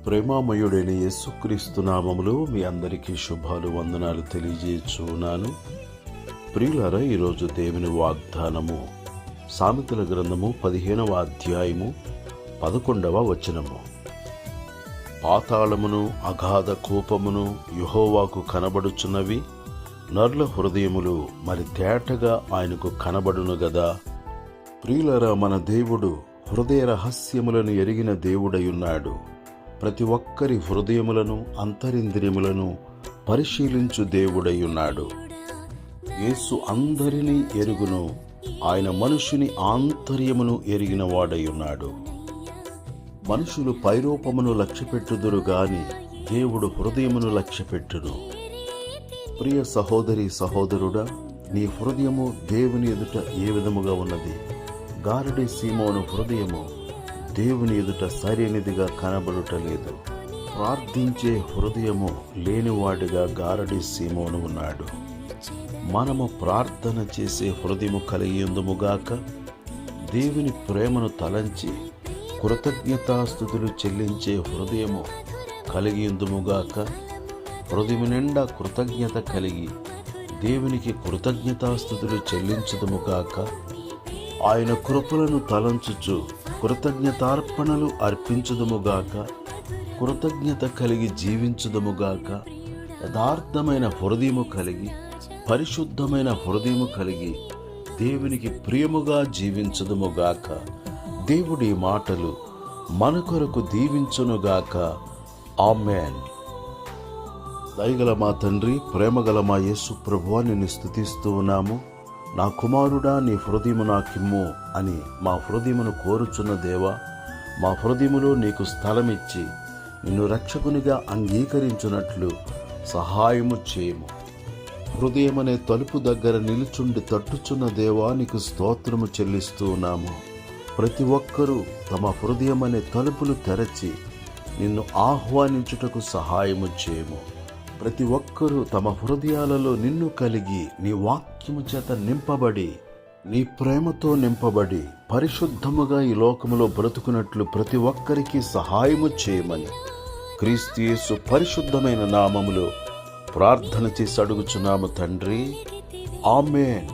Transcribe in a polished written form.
ప్రేమామయుడైన యేసుక్రీస్తు నామములో మీ అందరికీ శుభాలు వందనాలు తెలియజేస్తున్నాను. ప్రియులారా, ఈరోజు దేవుని వాగ్దానము సామెతల గ్రంథము 15వ అధ్యాయము 11వ వచనము. పాతాళమును అగాధ కూపమును యెహోవాకు కనబడుచున్నవి, నరుల హృదయములు మరి తేటగా ఆయనకు కనబడును గదా. ప్రియులారా, మన దేవుడు హృదయ రహస్యములను ఎరిగిన దేవుడయున్నాడు. ప్రతి ఒక్కరి హృదయములను అంతరింద్రియములను పరిశీలించు దేవుడయ్యున్నాడు. యేసు అందరినీ ఎరుగును, ఆయన మనుషుని ఆంతర్యమును ఎరిగిన వాడయ్యున్నాడు. మనుషులు పైరూపమును లక్ష్యపెట్టుదురు గాని దేవుడు హృదయమును లక్ష్యపెట్టును. ప్రియ సహోదరి సహోదరుడా, నీ హృదయము దేవుని ఎదుట ఏ విధముగా ఉన్నది? గారడి సీమోను హృదయము దేవుని ఎదుట సరైనదిగా కనబడుటలేదు. ప్రార్థించే హృదయము లేనివాడిగా గారడి సీమోను ఉన్నాడు. మనము ప్రార్థన చేసే హృదయము కలిగియుందుముగాక, దేవుని ప్రేమను తలంచి కృతజ్ఞతాస్తుతులు చెల్లించే హృదయము కలిగియుందుముగాక. హృదయము నిండా కృతజ్ఞత కలిగి దేవునికి కృతజ్ఞతాస్తుతులు చెల్లించుదుముగాక. ఆయన కృపలను తలంచుచు కృతజ్ఞతార్పణలు అర్పించుదుముగాక. కృతజ్ఞత కలిగి జీవించుదుముగాక. యథార్థమైన హృదయము కలిగి పరిశుద్ధమైన హృదయము కలిగి దేవునికి ప్రియముగా జీవించుదుముగాక. దేవుడి మాటలు మన కొరకు దీవించునుగాక. ఆమేన్. దయగల మా తండ్రి, ప్రేమగల మా యేసు ప్రభువా, నిన్ను స్తుతిస్తూ ఉన్నాము. నా కుమారుడా, నీ హృదయము నాకిమ్ము అని మా హృదయమును కోరుచున్న దేవా, మా హృదయములో నీకు స్థలమిచ్చి నిన్ను రక్షకునిగా అంగీకరించున్నట్లు సహాయము చేయము. హృదయమనే తలుపు దగ్గర నిలుచుండి తట్టుచున్న దేవా, నీకు స్తోత్రము చెల్లిస్తూ ఉన్నాము. ప్రతి ఒక్కరూ తమ హృదయమనే తలుపులు తెరచి నిన్ను ఆహ్వానించుటకు సహాయము చేయము. ప్రతి ఒక్కరూ తమ హృదయాలలో నిన్ను కలిగి నీ వాక్యము చేత నింపబడి నీ ప్రేమతో నింపబడి పరిశుద్ధముగా ఈ లోకములో బ్రతుకున్నట్లు ప్రతి ఒక్కరికి సహాయము చేయమని క్రీస్తు యేసు పరిశుద్ధమైన నామములో ప్రార్థన చేసి అడుగుచున్నాము తండ్రి. ఆమేన్.